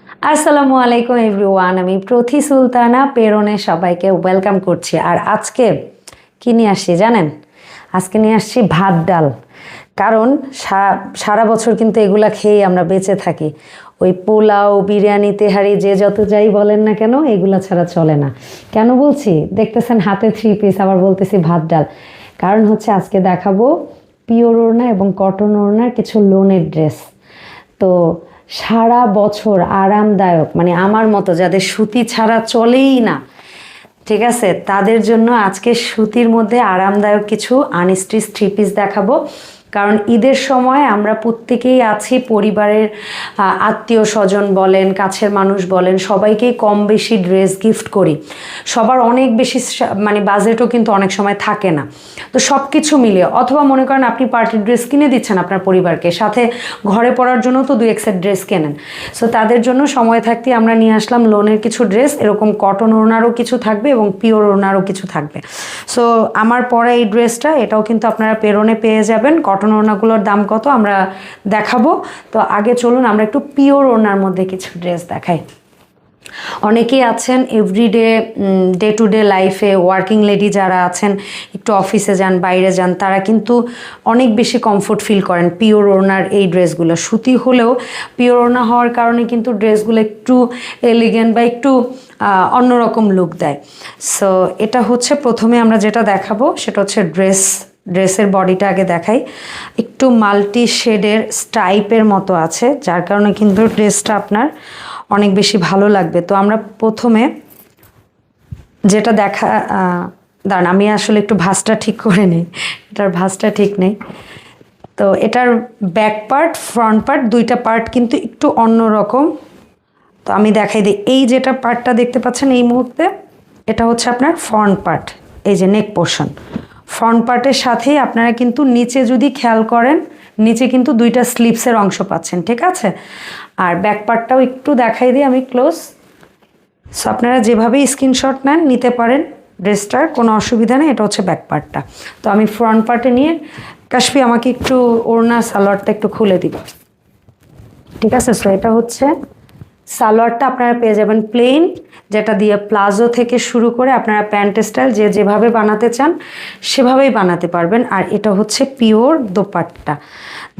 আসসালামু আলাইকুম এভরিওয়ান, আমি প্রথি সুলতানা পেরনে সবাইকে ওয়েলকাম করছি। আর আজকে কি নিয়ে আসছি জানেন? আজকে নিয়ে আসছি ভাত ডাল। কারণ সারা বছর কিন্তু এগুলা খেয়েই আমরা বেঁচে থাকি। ওই পোলাও, বিরিয়ানি, তেহারি যে যত যাই বলেন না কেন, এগুলা ছাড়া চলে না। কেন বলছি? দেখতেছেন হাতে 3 পিস, আবার বলতেছি ভাত ডাল। কারণ হচ্ছে আজকে দেখাবো পিওর ওড়না এবং কটন ওড়নার কিছু লোনের ড্রেস। তো সারা বছর আরামদায়ক, মানে আমার মতো যাদের সুতি ছাড়া চলেই না, ঠিক আছে, তাদের জন্য আজকে সুতির মধ্যে আরামদায়ক কিছু আনস্টিচ 3 পিস দেখাবো। কারণ ঈদের সময় আমরা প্রত্যেকেই আছি, পরিবারের আত্মীয় স্বজন বলেন, কাছের মানুষ বলেন, সবাইকেই কম বেশি ড্রেস গিফট করি। সবার অনেক বেশি মানে বাজেটও কিন্তু অনেক সময় থাকে না। তো সব কিছু মিলিয়ে, অথবা মনে করেন আপনি পার্টির ড্রেস কিনে দিচ্ছেন আপনার পরিবারকে, সাথে ঘরে পরার জন্য তো 2 এক সেট ড্রেস কেনেন। সো তাদের জন্য সময় থাকতে আমরা নিয়ে আসলাম লোনের কিছু ড্রেস। এরকম কটন ওড়নারও কিছু থাকবে এবং পিওর ওড়নারও কিছু থাকবে। সো আমার পরা এই ড্রেসটা, এটাও কিন্তু আপনারা পেরনে পেয়ে যাবেন। কটন ওড়নাগুলোর দাম কত আমরা দেখাবো। তো আগে চলুন আমরা একটু পিওর ওড়নার মধ্যে কিছু ড্রেস দেখাই। অনেকেই আছেন এভরিডে, ডে টু ডে লাইফে ওয়ার্কিং লেডি যারা আছেন, একটু অফিসে যান, বাইরে যান, তারা কিন্তু অনেক বেশি কমফোর্ট ফিল করেন পিওর ওড়নার এই ড্রেসগুলো। সুতি হলেও পিওর ওড়না হওয়ার কারণে কিন্তু ড্রেসগুলো একটু এলিগেন্ট বা একটু অন্যরকম লুক দেয়। সো এটা হচ্ছে প্রথমে আমরা যেটা দেখাবো সেটা হচ্ছে ড্রেসের বডিটা আগে দেখাই। একটু মাল্টি শেডের স্টাইপের মতো আছে, যার কারণে কিন্তু ড্রেসটা আপনার অনেক বেশি ভালো লাগবে। তো আমরা প্রথমে যেটা দাঁড়ান, আমি আসলে একটু ভাঁজটা ঠিক করে নিই, এটার ভাঁজটা ঠিক নেই। তো এটার ব্যাক পার্ট, ফ্রন্ট পার্ট, দুইটা পার্ট কিন্তু একটু অন্যরকম। তো আমি দেখাই দিই, এই যেটা পার্টটা দেখতে পাচ্ছেন এই মুহূর্তে, এটা হচ্ছে আপনার ফ্রন্ট পার্ট। এই যে নেক পোর্শন, ফ্রন্ট পার্টের সাথেই আপনারা কিন্তু নিচে যদি খেয়াল করেন, নিচে কিন্তু 2টা স্লিপসের অংশ পাচ্ছেন, ঠিক আছে। আর ব্যাক পার্টটাও একটু দেখাই দিই আমি ক্লোজ। সো আপনারা যেভাবেই স্ক্রিনশট নেন নিতে পারেন, ড্রেসটার কোনো অসুবিধা নেই। এটা হচ্ছে ব্যাক পার্টটা। তো আমি ফ্রন্ট পার্টে নিয়ে, কাশফি আমাকে একটু ওড়না সালোয়ারটা একটু খুলে দিব, ঠিক আছে। সো এটা হচ্ছে সালোয়ারটা, আপনারা পেয়ে যাবেন প্লেন, যেটা দিয়ে প্লাজো থেকে শুরু করে আপনারা প্যান্ট স্টাইল যে যেভাবে বানাতে চান সেভাবেই বানাতে পারবেন। আর এটা হচ্ছে পিওর দোপাট্টা।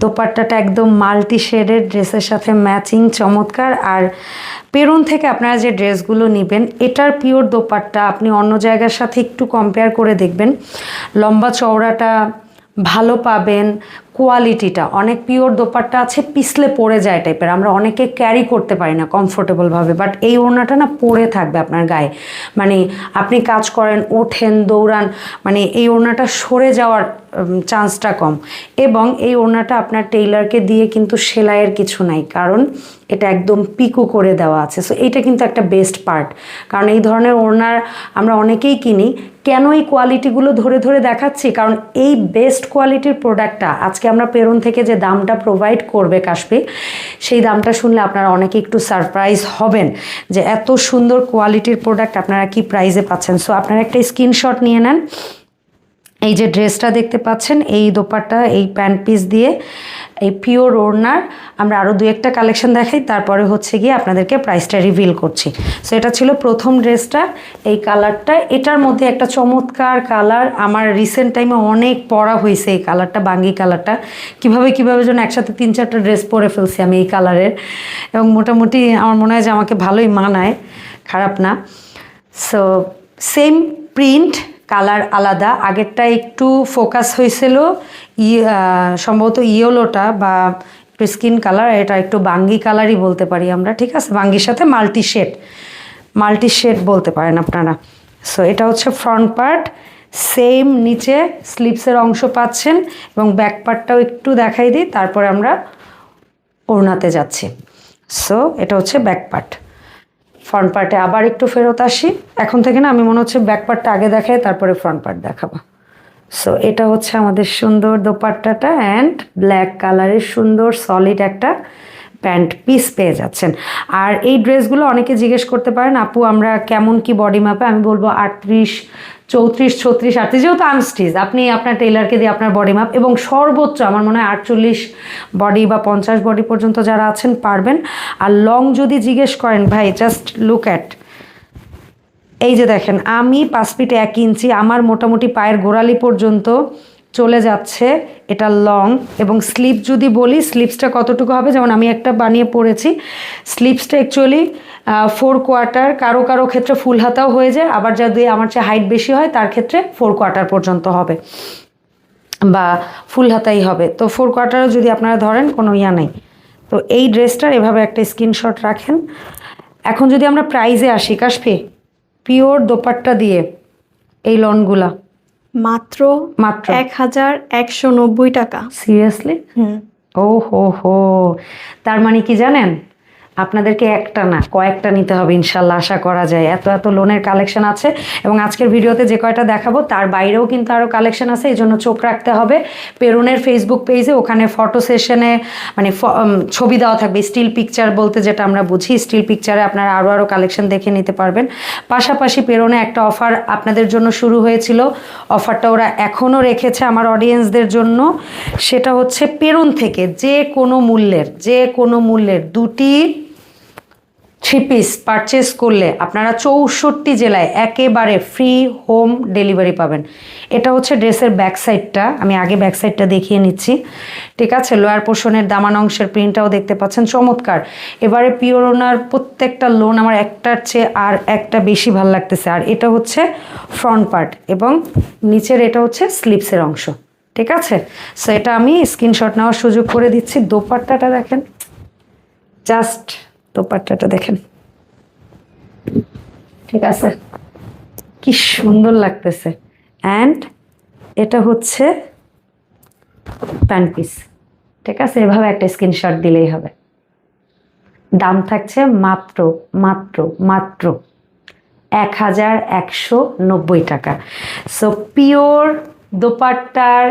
দোপাট্টাটা একদম মাল্টি শেডের, ড্রেসের সাথে ম্যাচিং, চমৎকার। আর পেরন থেকে আপনারা যে ড্রেসগুলো নেবেন, এটার পিওর দোপাট্টা আপনি অন্য জায়গার সাথে একটু কম্পেয়ার করে দেখবেন, লম্বা চওড়াটা ভালো পাবেন, কোয়ালিটিটা। অনেক পিওর দোপাট্টা আছে পিছলে পড়ে যায় টাইপের, আমরা অনেকে ক্যারি করতে পারি না কমফোর্টেবলভাবে, বাট এই ওড়নাটা না পরে থাকবে আপনার গায়ে, মানে আপনি কাজ করেন, ওঠেন, দৌড়ান, মানে এই ওড়নাটা সরে যাওয়ার চান্সটা কম। এবং এই ওড়নাটা আপনার টেইলারকে দিয়ে কিন্তু সেলাইয়ের কিছু নাই, কারণ এটা একদম পিকো করে দেওয়া আছে। সো এইটা কিন্তু একটা বেস্ট পার্ট, কারণ এই ধরনের ওড়নার আমরা অনেকেই কিনি। কেন এই কোয়ালিটিগুলো ধরে ধরে দেখাচ্ছি? কারণ এই বেস্ট কোয়ালিটির প্রোডাক্টটা আজকে আমরা পেরন থেকে যে দামটা প্রোভাইড করবে কাশফি, সেই দামটা শুনলে আপনারা অনেকে একটু সারপ্রাইজ হবেন যে এত সুন্দর কোয়ালিটির প্রোডাক্ট আপনারা কি প্রাইসে পাচ্ছেন। সো আপনারা একটা স্ক্রিনশট নিয়ে নেন। এই যে ড্রেসটা দেখতে পাচ্ছেন, এই দোপাট্টা, এই প্যান্ট পিস দিয়ে এই পিওর ওড়নার আমরা আরও 2-একটা কালেকশন দেখাই, তারপরে হচ্ছে গিয়ে আপনাদেরকে প্রাইসটা রিভিল করছি। সো এটা ছিল প্রথম ড্রেসটা, এই কালারটা। এটার মধ্যে একটা চমৎকার কালার, আমার রিসেন্ট টাইমে অনেক পরা হয়েছে এই কালারটা, বাঙ্গি কালারটা। কিভাবে যেন একসাথে 3-4টা ড্রেস পরে ফেলছি আমি এই কালারের, এবং মোটামুটি আমার মনে হয় যে আমাকে ভালোই মানায়, খারাপ না। সো সেম প্রিন্ট, কালার আলাদা। আগেরটা একটু ফোকাস হয়েছিল সম্ভবত ইয়েলোটা বা একটু স্কিন কালার, এটা একটু বাঙ্গি কালারই বলতে পারি আমরা, ঠিক আছে। বাঙ্গির সাথে মাল্টি শেড বলতে পারেন আপনারা। সো এটা হচ্ছে ফ্রন্ট পার্ট, সেম নিচে স্লিপসের অংশ পাচ্ছেন, এবং ব্যাক পার্টটাও একটু দেখাই দিই, তারপরে আমরা ওড়নাতে যাচ্ছি। সো এটা হচ্ছে ব্যাক পার্ট। ফ্রন্ট পার্টে আবার একটু ফেরত আসি, এখন থেকে না আমি মনে হচ্ছে ব্যাক পার্টটা আগে দেখাই তারপরে ফ্রন্ট পার্ট দেখাবো। সো এটা হচ্ছে আমাদের সুন্দর দোপাট্টাটা, অ্যান্ড ব্ল্যাক কালারের সুন্দর সলিড একটা প্যান্ট পিস পেয়ে যাচ্ছেন। আর এই ড্রেসগুলো অনেকে জিজ্ঞেস করতে পারেন, আপু আমরা কেমন কি বডি মাপে? আমি বলবো 38, 34, 36, 38, যেহেতু আনস্টিচ আপনি আপনার টেইলারকে দিয়ে আপনার বডি মাপ, এবং সর্বোচ্চ আমার মনে হয় 48 বডি বা 50 বডি পর্যন্ত যারা আছেন পারবেন। আর লং যদি জিজ্ঞেস করেন ভাই, জাস্ট লুক অ্যাট, এই যে দেখেন আমি 5 ফিট 1 ইঞ্চি, আমার মোটামুটি পায়ের গোড়ালি পর্যন্ত চলে যাচ্ছে, এটা লং। এবং স্লিপ যদি বলি, স্লিপসটা কতটুকু হবে, যেমন আমি একটা বানিয়ে পড়েছি, স্লিপসটা অ্যাকচুয়ালি 4/4, কারো কারো ক্ষেত্রে ফুল হাতাও হয়ে যায়, আবার যদি আমার চেয়ে হাইট বেশি হয় তার ক্ষেত্রে 4/4 পর্যন্ত হবে বা ফুল হাতাই হবে। তো 4/4 যদি আপনারা ধরেন কোনো ইয়া নেই। তো এই ড্রেসটার এভাবে একটা স্ক্রিনশট রাখেন। এখন যদি আমরা প্রাইজে আসি, কাশফি, পিওর দোপাট্টা দিয়ে এই লনগুলা মাত্র মাত্র 1190 টাকা। সিরিয়াসলি? ও হো হো, তার মানে কি জানেন, আপনাদেরকে একটা না কয়েকটা নিতে হবে ইনশাল্লাহ, আশা করা যায়। এত এত লোনের কালেকশন আছে, এবং আজকের ভিডিওতে যে কয়টা দেখাবো তার বাইরেও কিন্তু আরও কালেকশন আছে, এই জন্য চোখ রাখতে হবে পেরনের ফেসবুক পেজে। ওখানে ফটো সেশনে মানে ছবি দেওয়া থাকবে, স্টিল পিকচার বলতে যেটা আমরা বুঝি, স্টিল পিকচারে আপনারা আরও কালেকশন দেখে নিতে পারবেন। পাশাপাশি পেরনে একটা অফার আপনাদের জন্য শুরু হয়েছিল, অফারটা ওরা এখনও রেখেছে আমার অডিয়েন্সদের জন্য। সেটা হচ্ছে পেরন থেকে যে কোনো মূল্যের 2টি 3 পিস পারচেস করলে আপনারা 64 জেলায় একেবারে ফ্রি হোম ডেলিভারি পাবেন। এটা হচ্ছে ড্রেসের ব্যাক সাইডটা, আমি আগে ব্যাক সাইডটা দেখিয়ে নিচ্ছি, ঠিক আছে। লোয়ার পোর্শনের দামান অংশের প্রিন্টটাও দেখতে পাচ্ছেন, চমৎকার। এবারে পিওর ওনার প্রত্যেকটা লোন আমার একটার চেয়ে আর একটা বেশি ভালো লাগতেছে। আর এটা হচ্ছে ফ্রন্ট পার্ট, এবং নিচের এটা হচ্ছে স্লিপসের অংশ, ঠিক আছে। সো এটা আমি স্ক্রিনশট নেওয়ার সুযোগ করে দিচ্ছি। দোপাট্টাটা দেখেন, জাস্ট দোপাট্টাটা দেখেন, ঠিক আছে, কি সুন্দর লাগতেছে। অ্যান্ড এটা হচ্ছে প্যান্ট পিস, ঠিক আছে। এভাবে একটা স্ক্রিনশট দিলেই হবে। দাম থাকছে মাত্র মাত্র মাত্র 1190 টাকা। সো পিওর দোপাট্টার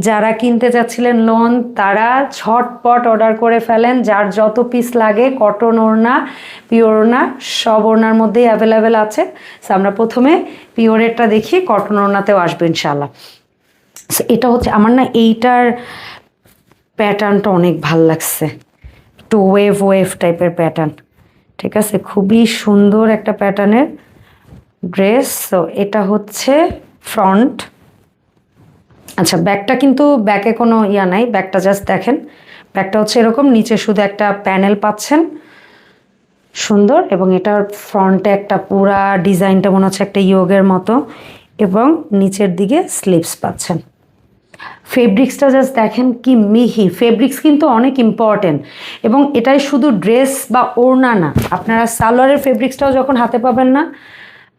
যারা কিনতে চাচ্ছিলেন লোন, তারা ঝটপট অর্ডার করে ফেলেন। যার যত পিস লাগে, কটন ওড়না, পিওর ওড়না, সব ওড়নার মধ্যেই অ্যাভেলেবেল আছে। সো আমরা প্রথমে পিওরেরটা দেখি, কটন ওড়নাতেও আসবে ইনশাল্লাহ। সো এটা হচ্ছে আমার না এইটার প্যাটার্নটা অনেক ভাল লাগছে, একটু ওয়েভ টাইপের প্যাটার্ন, ঠিক আছে, খুবই সুন্দর একটা প্যাটার্নের ড্রেস। তো এটা হচ্ছে ফ্রন্ট। আচ্ছা, ব্যাকটা কিন্তু ব্যাকে কোনো ইয়া নাই, ব্যাকটা জাস্ট দেখেন, ব্যাকটা হচ্ছে এরকম, নিচে শুধু একটা প্যানেল পাচ্ছেন, সুন্দর। এবং এটার ফ্রন্টে একটা পুরা ডিজাইনটা মনে হচ্ছে একটা ইয়োগের মতো, এবং নিচের দিকে স্লিভস পাচ্ছেন। ফেব্রিক্সটা জাস্ট দেখেন কি মিহি, ফেব্রিক্স কিন্তু অনেক ইম্পর্টেন্ট। এবং এটাই শুধু ড্রেস বা ওড়না না, আপনারা সালোয়ারের ফেব্রিক্সটাও যখন হাতে পাবেন না,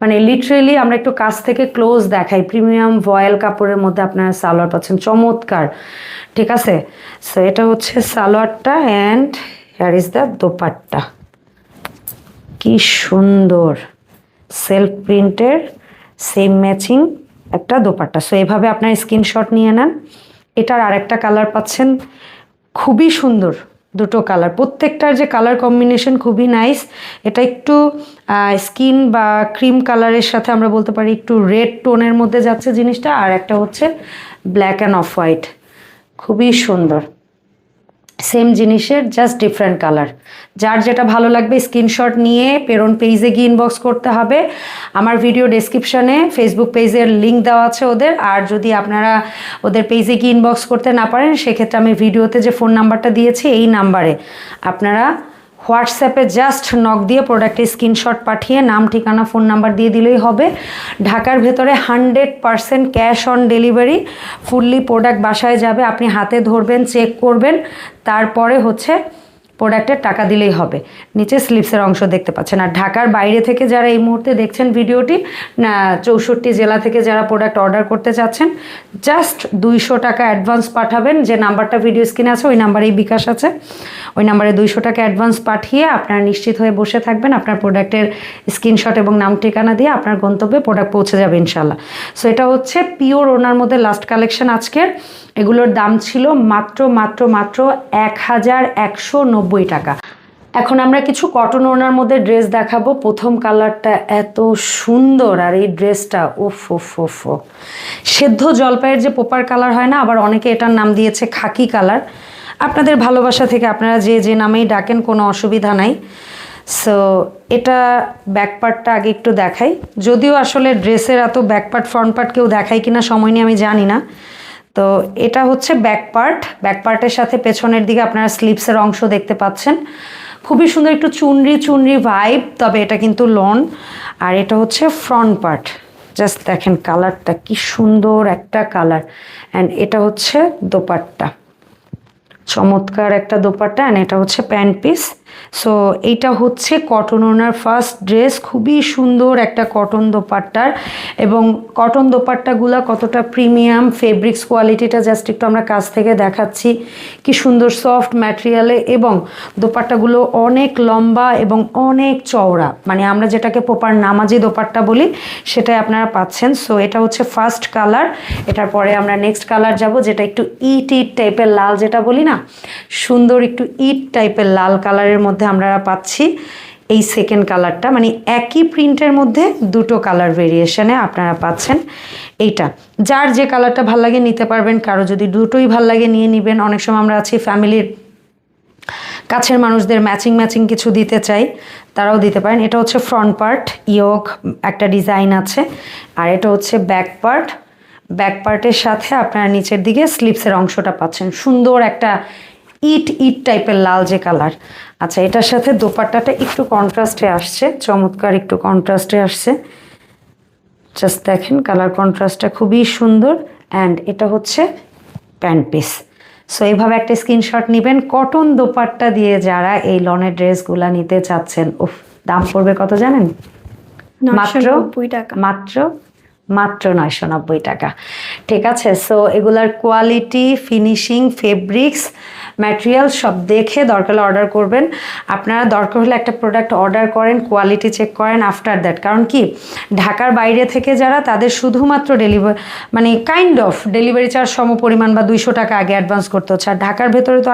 মানে লিটারেলি আমরা একটু কাছ থেকে ক্লোজ দেখাই, প্রিমিয়াম ভয়েল কাপড়ের মধ্যে আপনারা সালোয়ার পাচ্ছেন, চমৎকার, ঠিক আছে। সো এটা হচ্ছে সালোয়ারটা, and here is the dupatta, কি সুন্দর সেলফ প্রিন্টের সেম ম্যাচিং একটা দোপাট্টা। সো এভাবে আপনার স্ক্রিনশট নিয়ে নেন। এটার আরেকটা কালার পাচ্ছেন, খুবই সুন্দর, দুটো কালার, প্রত্যেকটার যে কালার কম্বিনেশন খুবই নাইস। এটা একটু স্কিন বা ক্রিম কালারের সাথে আমরা বলতে পারি একটু রেড টোনের মধ্যে যাচ্ছে জিনিসটা, আর একটা হচ্ছে ব্ল্যাক অ্যান্ড অফ হোয়াইট, খুবই সুন্দর। সেম জিনিসের জাস্ট ডিফারেন্ট কালার। যার যেটা ভালো লাগবে স্ক্রিনশট নিয়ে পেরন পেজে গিয়ে ইনবক্স করতে হবে। আমার ভিডিও ডেসক্রিপশনে ফেসবুক পেজের লিঙ্ক দেওয়া আছে ওদের। আর যদি আপনারা ওদের পেজে গিয়ে ইনবক্স করতে না পারেন, সেক্ষেত্রে আমি ভিডিওতে যে ফোন নাম্বারটা দিয়েছি এই নাম্বারে আপনারা হোয়াটসঅ্যাপে জাস্ট নক দিয়ে প্রোডাক্টের স্ক্রিনশট পাঠিয়ে নাম, ঠিকানা, ফোন নাম্বার দিয়ে দিলেই হবে। ঢাকার ভেতরে 100% cash on delivery, fully product বাসায় যাবে, আপনি হাতে ধরবেন, চেক করবেন, তারপরে হচ্ছে প্রোডাক্টের টাকা দিলেই হবে। নিচে স্লিপসের অংশ দেখতে পাচ্ছেন। আর ঢাকার বাইরে থেকে যারা এই মুহূর্তে দেখছেন ভিডিওটি, 64 জেলা থেকে যারা প্রোডাক্ট অর্ডার করতে চাচ্ছেন, জাস্ট 200 টাকা অ্যাডভান্স পাঠাবেন। যে নাম্বারটা ভিডিও স্ক্রিনে আছে ওই নাম্বারেই বিকাশ আছে, ওই নাম্বারে 200 টাকা অ্যাডভান্স পাঠিয়ে আপনারা নিশ্চিত হয়ে বসে থাকবেন। আপনার প্রোডাক্টের স্ক্রিনশট এবং নাম ঠিকানা দিয়ে আপনার গন্তব্যে প্রোডাক্ট পৌঁছে যাবে ইনশাল্লাহ। সো এটা হচ্ছে পিওর ওনার মধ্যে লাস্ট কালেকশন আজকের। এগুলোর দাম ছিল মাত্র মাত্র মাত্র 1190 টাকা। এখন আমরা কিছু কটন ওড়নার মধ্যে ড্রেস দেখাবো। প্রথম কালারটা এত সুন্দর, আর এই ড্রেসটা উফ উফ উফ উফ। সেদ্ধ জলপাইয়ের যে পোপার কালার হয় না, আবার অনেকে এটার নাম দিয়েছে খাকি কালার। আপনাদের ভালোবাসা থেকে আপনারা যে যে নামেই ডাকেন, কোনো অসুবিধা নাই। সো এটা ব্যাক পার্টটা আগে একটু দেখাই, যদিও আসলে ড্রেসের এত ব্যাক পার্ট ফ্রন্ট পার্ট কেউ দেখায় কিনা সময় নিয়ে আমি জানি না। তো এটা হচ্ছে ব্যাক পার্ট। ব্যাক পার্টের সাথে পেছনের দিকে আপনারা স্লিপসের অংশ দেখতে পাচ্ছেন। খুবই সুন্দর, একটু চুনরি চুনরি ভাইব, তবে এটা কিন্তু লন। আর এটা হচ্ছে ফ্রন্ট পার্ট। জাস্ট দেখেন কালারটা কি সুন্দর একটা কালার। অ্যান্ড এটা হচ্ছে দোপাট্টা, চমৎকার একটা দোপাট্টা। অ্যান্ড এটা হচ্ছে প্যান্ট পিস। সো এইটা হচ্ছে কটন ওনার ফার্স্ট ড্রেস। খুবই সুন্দর একটা কটন দোপাট্টার, এবং কটন দোপাট্টাগুলো কতটা প্রিমিয়াম, ফেব্রিক্স কোয়ালিটিটা জাস্ট একটু আমরা কাছ থেকে দেখাচ্ছি। কি সুন্দর সফট ম্যাটেরিয়ালে, এবং দোপাট্টাগুলো অনেক লম্বা এবং অনেক চওড়া, মানে আমরা যেটাকে প্রপার নামাজি দোপাট্টা বলি সেটাই আপনারা পাচ্ছেন। সো এটা হচ্ছে ফার্স্ট কালার। এটার পরে আমরা নেক্সট কালার যাব, যেটা একটু ইট ইট টাইপের লাল, যেটা বলি না, সুন্দর একটু ইট টাইপের লাল কালারের মধ্যে আমরা পাচ্ছি এই সেকেন্ড কালারটা। মানে একই প্রিন্টের মধ্যে দুটো কালার ভেরিয়েশনে আপনারা পাচ্ছেন। এইটা যার যে কালারটা ভাল লাগে নিতে পারবেন, কারো যদি দুটোই ভাল লাগে নিয়ে নেবেন। অনেক সময় আমরা আছি ফ্যামিলির কাছের মানুষদের ম্যাচিং ম্যাচিং কিছু দিতে চাই, তারাও দিতে পারেন। এটা হচ্ছে ফ্রন্ট পার্ট, ইয়োক একটা ডিজাইন আছে। আর এটা হচ্ছে ব্যাক পার্ট। ব্যাক পার্টের সাথে আপনারা নিচের দিকে স্লিপসের অংশটা পাচ্ছেন। সুন্দর একটা ইট ইট টাইপের লাল যে কালার। আচ্ছা, এটার সাথে দোপাট্টাটা একটু কন্ট্রাস্টে আসছে, চমৎকার একটু কন্ট্রাস্টে আসছে। জাস্ট দেখেন কালার কন্ট্রাস্টটা খুবই সুন্দর। অ্যান্ড এটা হচ্ছে প্যান্ট পিস। সো এইভাবে একটা স্ক্রিনশট নেবেন। কটন দোপাট্টা দিয়ে যারা এই লনের ড্রেসগুলো নিতে চাচ্ছেন, উফ, দাম পড়বে কত জানেন? মাত্র 990 টাকা। মাত্র মাত্র 990 টাকা। ঠিক আছে। সো এগুলার কোয়ালিটি, ফিনিশিং, ফেব্রিক্স, ম্যাটেরিয়াল সব দেখে দরকার হলে অর্ডার করবেন। আপনারা দরকার হলে একটা প্রোডাক্ট অর্ডার করেন, কোয়ালিটি চেক করেন আফটার দ্যাট। কারণ কি, ঢাকার বাইরে থেকে যারা, তাদের শুধুমাত্র ডেলিভারি, মানে কাইন্ড অফ ডেলিভারি চার্জ সমপরিমাণ বা 200 টাকা আগে অ্যাডভান্স করতে হচ্ছে। আর ঢাকার ভেতরে তো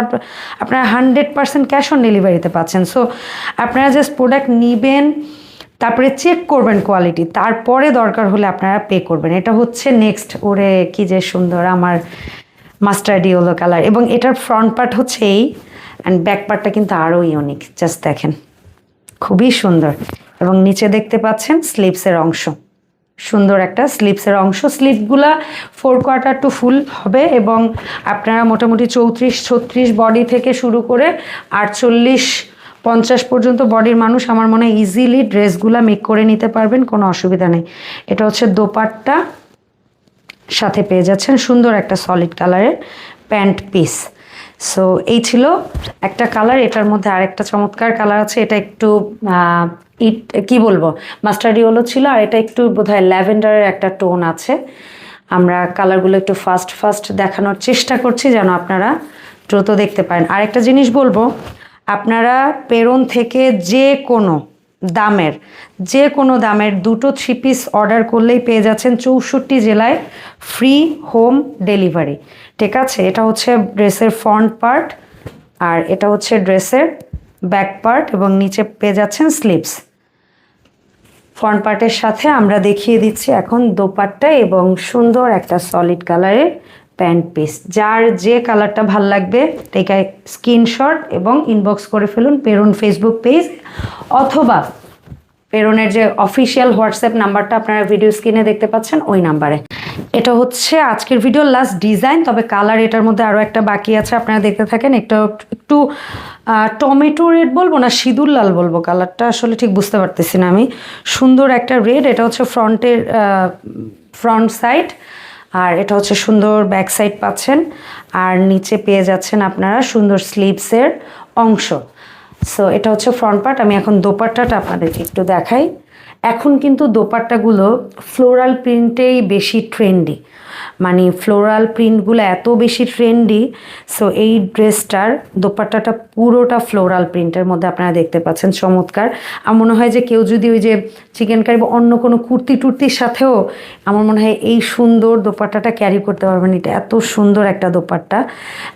আপনারা 100% ক্যাশ অন ডেলিভারিতে পাচ্ছেন। সো আপনারা জাস্ট প্রোডাক্ট নেবেন, তারপরে চেক করবেন কোয়ালিটি, তারপরে দরকার হলে আপনারা পে করবেন। এটা হচ্ছে নেক্সট। ওরে কি যে সুন্দর আমার মাস্টার্ড ইয়েলো কালার, এবং এটার ফ্রন্ট পার্ট হচ্ছে এই, অ্যান্ড ব্যাক পার্টটা কিন্তু আরও ইউনিক। জাস্ট দেখেন খুবই সুন্দর। এবং নিচে দেখতে পাচ্ছেন স্লিপসের অংশ, সুন্দর একটা স্লিপসের অংশ। স্লিপগুলা 4 কোয়ার্টার টু ফুল হবে, এবং আপনারা মোটামুটি 34-36 বডি থেকে শুরু করে 48-50 পর্যন্ত বডির মানুষ আমার মনে হয় ইজিলি ড্রেসগুলা মেক করে নিতে পারবেন, কোনো অসুবিধা নেই। এটা হচ্ছে দোপাট্টা, সাথে পেয়ে যাচ্ছেন সুন্দর একটা সলিড কালারের প্যান্ট পিস। সো এই ছিল একটা কালার। এটার মধ্যে আরেকটা চমৎকার কালার আছে। এটা একটু কি বলবো, মাস্টার্ড ইয়েলো ছিল, আর এটা একটু বোধহয় ল্যাভেন্ডারের একটা টোন আছে। আমরা কালারগুলো একটু ফাস্ট ফাস্ট দেখানোর চেষ্টা করছি যেন আপনারা দ্রুত দেখতে পারেন। আরেকটা জিনিস বলবো, আপনারা পেরন থেকে যে কোনো দামের দুটো 3 পিস অর্ডার করলেই পেয়ে যাচ্ছেন 64 জেলায় ফ্রি হোম ডেলিভারি। ঠিক আছে। এটা হচ্ছে ড্রেসের ফ্রন্ট পার্ট, আর এটা হচ্ছে ড্রেসের ব্যাক পার্ট, এবং নিচে পেয়ে যাচ্ছেন স্লিভস। ফ্রন্ট পার্টের সাথে আমরা দেখিয়ে দিচ্ছি এখন দোপাট্টা, এবং সুন্দর একটা সলিড কালারের প্যান্ট পিস। যার যে কালারটা ভাল লাগবে টেকায় স্ক্রিনশট এবং ইনবক্স করে ফেলুন পেরন ফেসবুক পেজ, অথবা পেরনের যে অফিসিয়াল হোয়াটসঅ্যাপ নাম্বারটা আপনারা ভিডিও স্ক্রিনে দেখতে পাচ্ছেন ওই নাম্বারে। এটা হচ্ছে আজকের ভিডিওর লাস্ট ডিজাইন, তবে কালার এটার মধ্যে আরও একটা বাকি আছে, আপনারা দেখতে থাকেন। একটু টমেটো রেড বলবো না সিঁদুর লাল বলবো, কালারটা আসলে ঠিক বুঝতে পারতেছি না আমি। সুন্দর একটা রেড। এটা হচ্ছে ফ্রন্ট সাইড, আর এটা হচ্ছে সুন্দর ব্যাক সাইড পাচ্ছেন, আর নিচে পেয়ে যাচ্ছেন আপনারা সুন্দর স্লিভসের অংশ। সো এটা হচ্ছে ফ্রন্ট পার্ট। আমি এখন দোপাট্টাটা আপনাদেরকে একটু দেখাই। এখন কিন্তু দোপাট্টাগুলো ফ্লোরাল প্রিন্টেই বেশি ট্রেন্ডি, মানে ফ্লোরাল প্রিন্টগুলো এত বেশি ট্রেন্ডি। সো এই ড্রেসটার দোপাট্টাটা পুরোটা ফ্লোরাল প্রিন্টের মধ্যে আপনারা দেখতে পাচ্ছেন, চমৎকার। আমার মনে হয় যে কেউ যদি ওই যে চিকেন কারি বা অন্য কোনো কুর্তি টুর্তির সাথেও আমার মনে হয় এই সুন্দর দোপাট্টাটা ক্যারি করতে পারবেন। এটা এত সুন্দর একটা দোপাট্টা,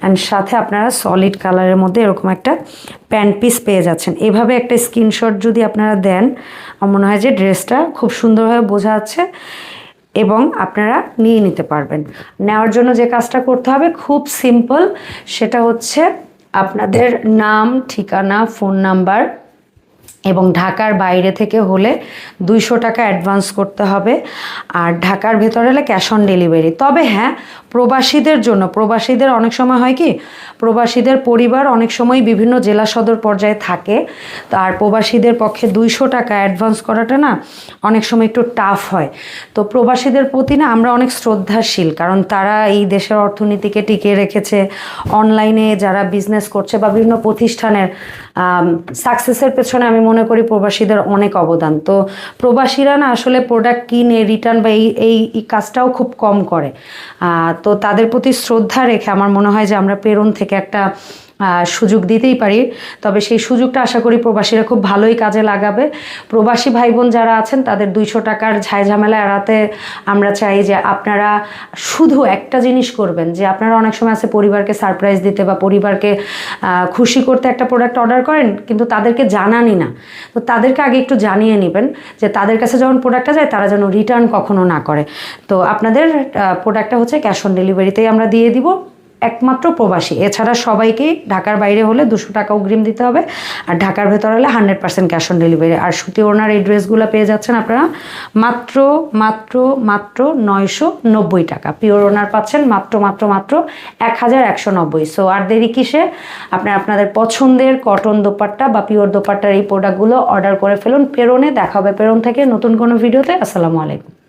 অ্যান্ড সাথে আপনারা সলিড কালারের মধ্যে এরকম একটা প্যান্ট পিস পেয়ে যাচ্ছেন। এভাবে একটা স্ক্রিনশট যদি আপনারা দেন, আমার মনে হয় যে ড্রেসটা খুব সুন্দরভাবে বোঝা যাচ্ছে এবং আপনারা নিয়ে নিতে পারবেন। নেওয়ার জন্য যে কাজটা করতে হবে খুব সিম্পল, সেটা হচ্ছে আপনাদের নাম, ঠিকানা, ফোন নাম্বার এবং ঢাকার বাইরে থেকে হলে 200 টাকা অ্যাডভান্স করতে হবে, আর ঢাকার ভেতরে হলে ক্যাশ অন ডেলিভারি। তবে হ্যাঁ, প্রবাসীদের জন্য, প্রবাসীদের অনেক সময় হয় কি, প্রবাসীদের পরিবার অনেক সময় বিভিন্ন জেলা সদর পর্যায়ে থাকে, তো আর প্রবাসীদের পক্ষে 200 টাকা অ্যাডভান্স করাটা না অনেক সময় একটু টাফ হয়। তো প্রবাসীদের প্রতি না আমরা অনেক শ্রদ্ধাশীল, কারণ তারা এই দেশের অর্থনীতিকে টিকিয়ে রেখেছে। অনলাইনে যারা বিজনেস করছে বা বিভিন্ন প্রতিষ্ঠানের সাকসেসের পেছনে আমি মনে করি প্রবাসীদের অনেক অবদান। তো প্রবাসীরা না আসলে প্রোডাক্ট কিনে রিটার্ন বা এই কাজটাও খুব কম করে। তো তাদের প্রতি শ্রদ্ধা রেখে আমার মনে হয় যে আমরা প্রেরণ থেকে একটা সুযোগ দিতেই পারি। তবে সেই সুযোগটা আশা করি প্রবাসীরা খুব ভালোই কাজে লাগাবে। প্রবাসী ভাই বোন যারা আছেন তাদের 200 টাকার ঝামেলা এড়াতে আমরা চাই যে আপনারা শুধু একটা জিনিস করবেন, যে আপনারা অনেক সময় আছে পরিবারকে সারপ্রাইজ দিতে বা পরিবারকে খুশি করতে একটা প্রোডাক্ট অর্ডার করেন, কিন্তু তাদেরকে জানানি না। তো তাদেরকে আগে একটু জানিয়ে নেবেন যে তাদের কাছে যখন প্রোডাক্টটা যায় তারা যেন রিটার্ন কখনো না করে। তো আপনাদের প্রোডাক্টটা হচ্ছে ক্যাশ অন ডেলিভারিতেই আমরা দিয়ে দিব, একমাত্র প্রবাসী। এছাড়া সবাইকেই ঢাকার বাইরে হলে 200 টাকা অগ্রিম দিতে হবে, আর ঢাকার ভেতর হলে 100% ক্যাশ অন ডেলিভারি। আর সুতি ওড়নার এই ড্রেসগুলো পেয়ে যাচ্ছেন আপনারা মাত্র মাত্র মাত্র 990 টাকা। পিওর ওড়নার পাচ্ছেন মাত্র মাত্র মাত্র 1190। সো আর দেরি কিসে, আপনারা আপনাদের পছন্দের কটন দোপাট্টা বা পিওর দোপাট্টার এই প্রোডাক্টগুলো অর্ডার করে ফেলুন। প্রেরণে দেখা হবে প্রেরণ থেকে নতুন কোনো ভিডিওতে। আসসালামু আলাইকুম।